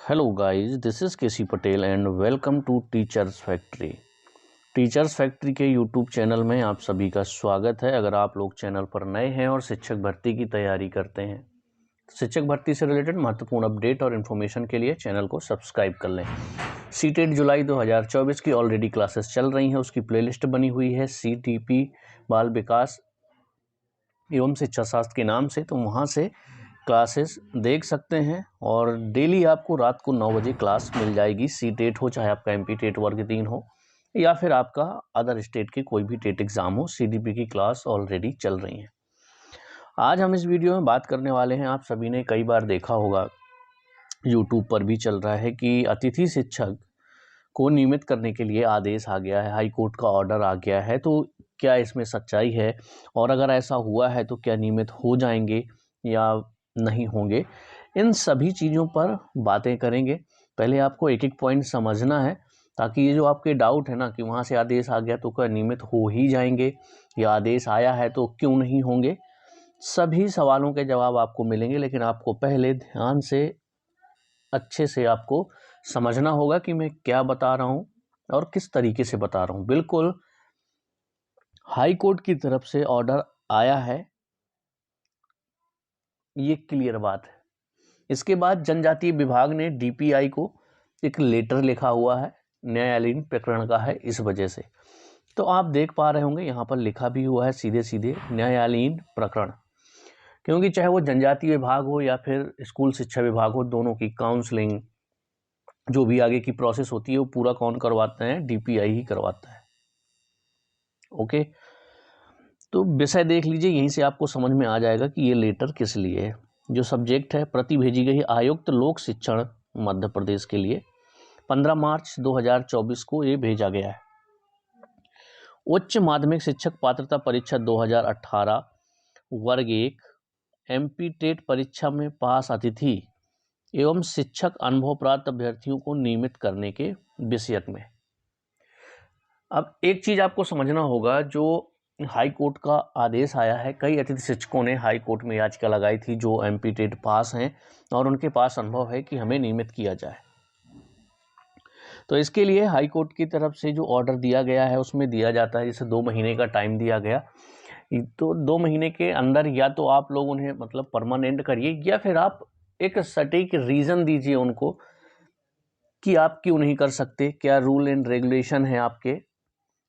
Hello guys, this is KC Patel and welcome to teachers factory. Teachers factory के YouTube channel में आप सभी का स्वागत है। अगर आप लोग चैनल पर नए हैं और शिक्षक भर्ती की तैयारी करते हैं तो शिक्षक भर्ती से रिलेटेड महत्वपूर्ण अपडेट और इन्फॉर्मेशन के लिए चैनल को सब्सक्राइब कर लें। सीटेट जुलाई 2024 की ऑलरेडी क्लासेस चल रही हैं, उसकी प्लेलिस्ट बनी हुई है CTP बाल विकास एवं शिक्षा शास्त्र के नाम से, तो वहाँ से क्लासेस देख सकते हैं और डेली आपको रात को 9 बजे क्लास मिल जाएगी। टेट हो, चाहे आपका MP टेट वर्ग 3 हो या फिर आपका अदर स्टेट के कोई भी टेट एग्ज़ाम हो, CDP की क्लास ऑलरेडी चल रही हैं। आज हम इस वीडियो में बात करने वाले हैं, आप सभी ने कई बार देखा होगा, यूट्यूब पर भी चल रहा है कि अतिथि शिक्षक को नियमित करने के लिए आदेश आ गया है, हाई कोर्ट का ऑर्डर आ गया है। तो क्या इसमें सच्चाई है और अगर ऐसा हुआ है तो क्या नियमित हो जाएंगे या नहीं होंगे, इन सभी चीज़ों पर बातें करेंगे। पहले आपको एक एक पॉइंट समझना है ताकि ये जो आपके डाउट है ना कि वहाँ से आदेश आ गया तो क्या नियमित हो ही जाएंगे या आदेश आया है तो क्यों नहीं होंगे, सभी सवालों के जवाब आपको मिलेंगे। लेकिन आपको पहले ध्यान से अच्छे से आपको समझना होगा कि मैं क्या बता रहा हूँ और किस तरीके से बता रहा हूँ। बिल्कुल हाई कोर्ट की तरफ से ऑर्डर आया है, ये क्लियर बात है। इसके बाद जनजातीय विभाग ने DPI को एक लेटर लिखा हुआ है, न्यायालयीन प्रकरण का है, इस वजह से। तो आप देख पा रहे होंगे यहाँ पर लिखा भी हुआ है सीधे सीधे न्यायालयीन प्रकरण, क्योंकि चाहे वो जनजातीय विभाग हो या फिर स्कूल शिक्षा विभाग हो, दोनों की काउंसलिंग जो भी आगे की प्रोसेस होती है वो पूरा कौन करवाते हैं, DPI ही करवाता है। ओके, तो विषय देख लीजिए, यहीं से आपको समझ में आ जाएगा कि ये लेटर किस लिए है। जो सब्जेक्ट है, प्रति भेजी गई आयुक्त लोक शिक्षण मध्य प्रदेश के लिए 15 मार्च 2024 को ये भेजा गया है। उच्च माध्यमिक शिक्षक पात्रता परीक्षा 2018 वर्ग 1 MP टेट परीक्षा में पास अतिथि एवं शिक्षक अनुभव प्राप्त अभ्यर्थियों को नियमित करने के विषयक में। अब एक चीज आपको समझना होगा, जो हाई कोर्ट का आदेश आया है, कई अतिथि शिक्षकों ने हाई कोर्ट में याचिका लगाई थी जो MP टेट पास हैं और उनके पास अनुभव है कि हमें नियमित किया जाए। तो इसके लिए हाई कोर्ट की तरफ से जो ऑर्डर दिया गया है उसमें दिया जाता है, जैसे 2 महीने का टाइम दिया गया, तो 2 महीने के अंदर या तो आप लोग उन्हें मतलब परमानेंट करिए या फिर आप एक सटीक रीज़न दीजिए उनको कि आप क्यों नहीं कर सकते, क्या रूल एंड रेगुलेशन है आपके,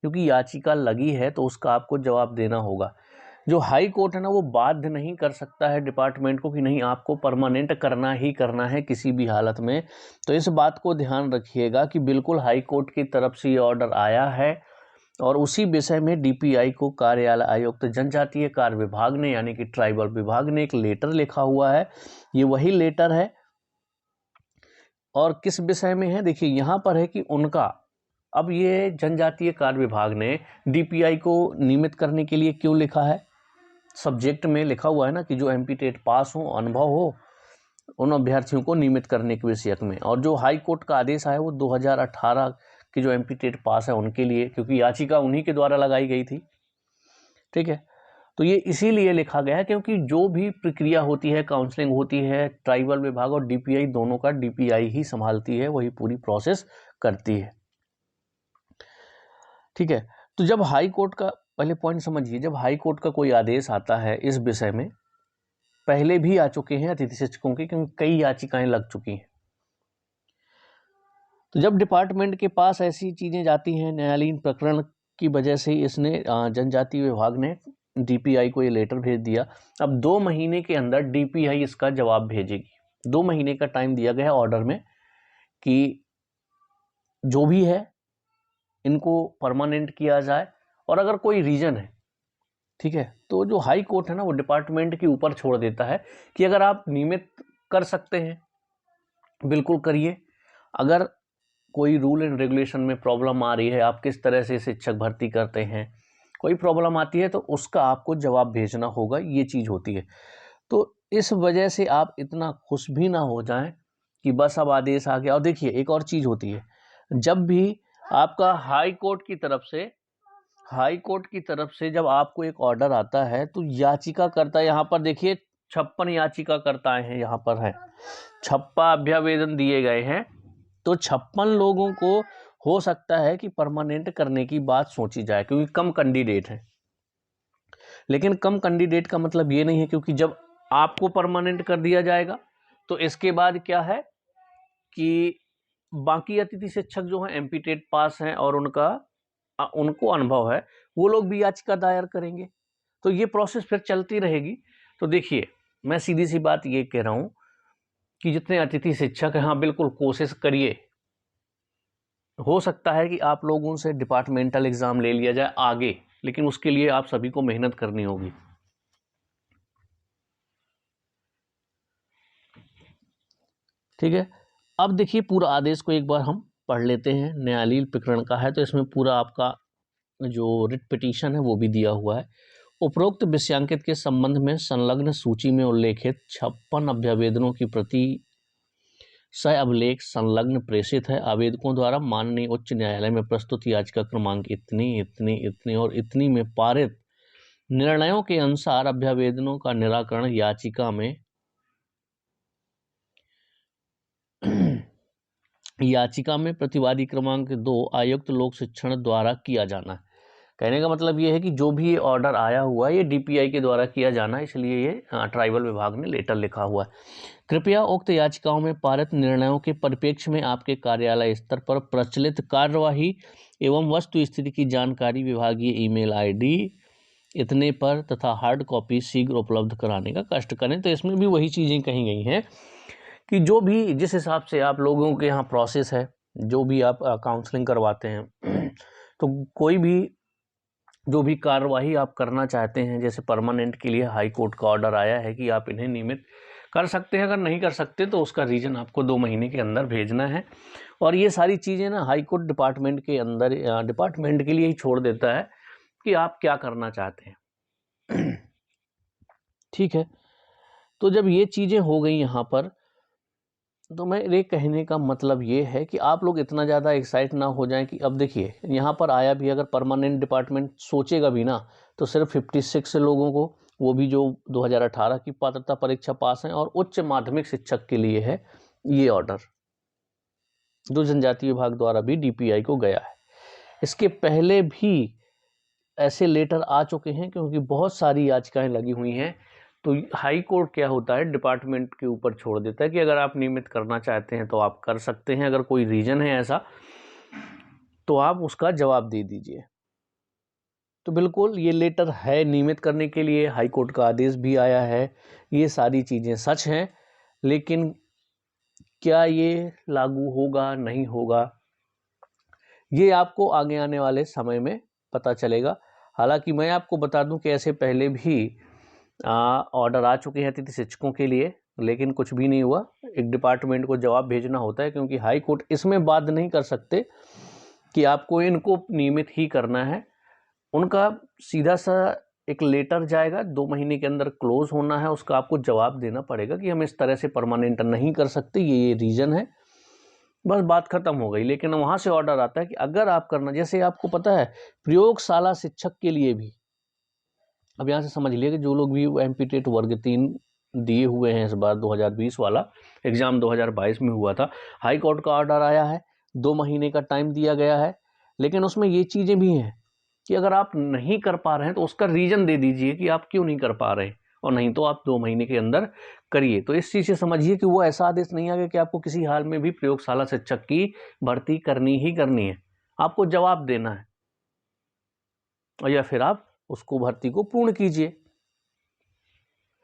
क्योंकि याचिका लगी है तो उसका आपको जवाब देना होगा। जो हाई कोर्ट है ना, वो बाध्य नहीं कर सकता है डिपार्टमेंट को कि नहीं आपको परमानेंट करना ही करना है किसी भी हालत में। तो इस बात को ध्यान रखिएगा कि बिल्कुल हाई कोर्ट की तरफ से ये ऑर्डर आया है और उसी विषय में DPI को कार्यालय आयुक्त जनजातीय कार्य विभाग ने यानी कि ट्राइबल विभाग ने एक लेटर लिखा हुआ है। ये वही लेटर है और किस विषय में है, देखिए यहाँ पर है कि उनका, अब ये जनजातीय कार्य विभाग ने DPI को नियमित करने के लिए क्यों लिखा है, सब्जेक्ट में लिखा हुआ है ना कि जो MP टेट पास हो, अनुभव हो, उन अभ्यर्थियों को नियमित करने के विषयक में। और जो हाई कोर्ट का आदेश आया वो 2018 की जो MP टेट पास है उनके लिए, क्योंकि याचिका उन्हीं के द्वारा लगाई गई थी। ठीक है, तो ये इसीलिए लिखा गया है क्योंकि जो भी प्रक्रिया होती है, काउंसलिंग होती है, ट्राइबल विभाग और DPI दोनों का DPI ही संभालती है, वही पूरी प्रोसेस करती है। ठीक है, तो जब हाई कोर्ट का, पहले पॉइंट समझिए, जब हाई कोर्ट का कोई आदेश आता है इस विषय में, पहले भी आ चुके हैं अतिथि शिक्षकों के, क्योंकि कई याचिकाएं लग चुकी हैं। तो जब डिपार्टमेंट के पास ऐसी चीज़ें जाती हैं, न्यायालयीन प्रकरण की वजह से इसने जनजातीय विभाग ने DPI को ये लेटर भेज दिया। अब 2 महीने के अंदर DPI इसका जवाब भेजेगी। 2 महीने का टाइम दिया गया है ऑर्डर में कि जो भी है इनको परमानेंट किया जाए, और अगर कोई रीज़न है, ठीक है, तो जो हाई कोर्ट है ना वो डिपार्टमेंट के ऊपर छोड़ देता है कि अगर आप नियमित कर सकते हैं बिल्कुल करिए, अगर कोई रूल एंड रेगुलेशन में प्रॉब्लम आ रही है, आप किस तरह से शिक्षक भर्ती करते हैं, कोई प्रॉब्लम आती है तो उसका आपको जवाब भेजना होगा, ये चीज़ होती है। तो इस वजह से आप इतना खुश भी ना हो जाएं कि बस अब आदेश आ गया। और देखिए एक और चीज़ होती है, जब भी आपका हाई कोर्ट की तरफ से जब आपको एक ऑर्डर आता है तो याचिका करता है, यहाँ पर देखिए 56 याचिका करता है यहाँ पर है, 56 अभ्यावेदन दिए गए हैं, तो 56 लोगों को हो सकता है कि परमानेंट करने की बात सोची जाए, क्योंकि कम कैंडिडेट हैं। लेकिन कम कैंडिडेट का मतलब ये नहीं है क्योंकि जब आपको परमानेंट कर दिया जाएगा तो इसके बाद क्या है कि बाकी अतिथि शिक्षक जो हैं एमपीटेट पास हैं और उनको अनुभव है, वो लोग भी याचिका दायर करेंगे, तो ये प्रोसेस फिर चलती रहेगी। तो देखिए, मैं सीधी सी बात ये कह रहा हूँ कि जितने अतिथि शिक्षक हैं, हाँ बिल्कुल कोशिश करिए। हो सकता है कि आप लोगों से डिपार्टमेंटल एग्जाम ले लिया जाए आगे, लेकिन उसके लिए आप सभी को मेहनत करनी होगी। ठीक है, अब देखिए पूरा आदेश को एक बार हम पढ़ लेते हैं। न्यायालयीन प्रकरण का है, तो इसमें पूरा आपका जो रिट पिटीशन है वो भी दिया हुआ है। उपरोक्त विषयांकित के संबंध में संलग्न सूची में उल्लेखित 56 अभ्यावेदनों की प्रति सह अभिलेख संलग्न प्रेषित है। आवेदकों द्वारा माननीय उच्च न्यायालय में प्रस्तुत याचिका क्रमांक इतनी इतनी इतनी और इतनी में पारित निर्णयों के अनुसार अभ्यावेदनों का निराकरण याचिका में प्रतिवादी क्रमांक 2 आयुक्त लोक शिक्षण द्वारा किया जाना है। कहने का मतलब ये है कि जो भी ये ऑर्डर आया हुआ है ये डीपीआई के द्वारा किया जाना है, इसलिए ये ट्राइबल विभाग ने लेटर लिखा हुआ है। कृपया उक्त याचिकाओं में पारित निर्णयों के परिप्रेक्ष्य में आपके कार्यालय स्तर पर प्रचलित कार्यवाही एवं वस्तु स्थिति की जानकारी विभागीय ईमेल आईडी इतने पर तथा हार्ड कॉपी शीघ्र उपलब्ध कराने का कष्ट करें। तो इसमें भी वही चीज़ें कही गई हैं कि जो भी जिस हिसाब से आप लोगों के यहाँ प्रोसेस है, जो भी आप काउंसलिंग करवाते हैं तो कोई भी जो भी कार्यवाही आप करना चाहते हैं, जैसे परमानेंट के लिए हाई कोर्ट का ऑर्डर आया है कि आप इन्हें नियमित कर सकते हैं, अगर नहीं कर सकते तो उसका रीज़न आपको 2 महीने के अंदर भेजना है। और ये सारी चीज़ें ना हाई कोर्ट डिपार्टमेंट के अंदर डिपार्टमेंट के लिए ही छोड़ देता है कि आप क्या करना चाहते हैं। ठीक है, तो जब ये चीज़ें हो गई यहाँ पर, तो मेरे कहने का मतलब ये है कि आप लोग इतना ज़्यादा एक्साइट ना हो जाएं कि अब देखिए यहाँ पर आया भी, अगर परमानेंट डिपार्टमेंट सोचेगा भी ना तो सिर्फ 56 लोगों को, वो भी जो 2018 की पात्रता परीक्षा पास हैं और उच्च माध्यमिक शिक्षक के लिए है ये ऑर्डर, जो जनजातीय विभाग द्वारा भी डीपीआई को गया है। इसके पहले भी ऐसे लेटर आ चुके हैं क्योंकि बहुत सारी याचिकाएं लगी हुई हैं। तो हाई कोर्ट क्या होता है, डिपार्टमेंट के ऊपर छोड़ देता है कि अगर आप नियमित करना चाहते हैं तो आप कर सकते हैं, अगर कोई रीज़न है ऐसा तो आप उसका जवाब दे दीजिए। तो बिल्कुल ये लेटर है नियमित करने के लिए, हाई कोर्ट का आदेश भी आया है, ये सारी चीज़ें सच हैं, लेकिन क्या ये लागू होगा नहीं होगा ये आपको आगे आने वाले समय में पता चलेगा। हालांकि मैं आपको बता दूं कि ऐसे पहले भी ऑर्डर आ चुके हैं अतिथि शिक्षकों के लिए, लेकिन कुछ भी नहीं हुआ। एक डिपार्टमेंट को जवाब भेजना होता है, क्योंकि हाई कोर्ट इसमें बाध्य नहीं कर सकते कि आपको इनको नियमित ही करना है। उनका सीधा सा एक लेटर जाएगा, 2 महीने के अंदर क्लोज होना है, उसका आपको जवाब देना पड़ेगा कि हम इस तरह से परमानेंट नहीं कर सकते, ये रीज़न है, बस बात खत्म हो गई। लेकिन वहाँ से ऑर्डर आता है कि अगर आप करना, जैसे आपको पता है प्रयोगशाला शिक्षक के लिए भी, अब यहाँ से समझ लिया कि जो लोग भी एमपीटेट वर्ग 3 दिए हुए हैं, इस बार 2020 वाला एग्ज़ाम 2022 में हुआ था, हाई कोर्ट का ऑर्डर आया है, 2 महीने का टाइम दिया गया है, लेकिन उसमें ये चीज़ें भी हैं कि अगर आप नहीं कर पा रहे हैं तो उसका रीज़न दे दीजिए कि आप क्यों नहीं कर पा रहे, और नहीं तो आप 2 महीने के अंदर करिए। तो इस चीज़ से समझिए कि वो ऐसा आदेश नहीं आ गया कि आपको किसी हाल में भी प्रयोगशाला शिक्षक की भर्ती करनी ही करनी है, आपको जवाब देना है, और या फिर आप उसको भर्ती को पूर्ण कीजिए।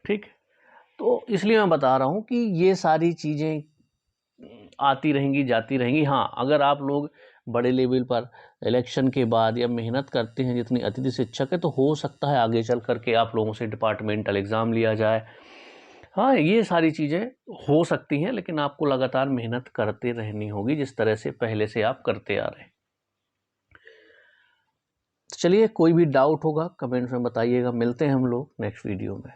ठीक, तो इसलिए मैं बता रहा हूँ कि ये सारी चीज़ें आती रहेंगी जाती रहेंगी। हाँ, अगर आप लोग बड़े लेवल पर इलेक्शन के बाद या मेहनत करते हैं जितनी अतिथि शिक्षक है, तो हो सकता है आगे चल करके आप लोगों से डिपार्टमेंटल एग्ज़ाम लिया जाए। हाँ, ये सारी चीज़ें हो सकती हैं, लेकिन आपको लगातार मेहनत करते रहनी होगी जिस तरह से पहले से आप करते आ रहे हैं। चलिए, कोई भी डाउट होगा कमेंट्स में बताइएगा। मिलते हैं हम लोग नेक्स्ट वीडियो में।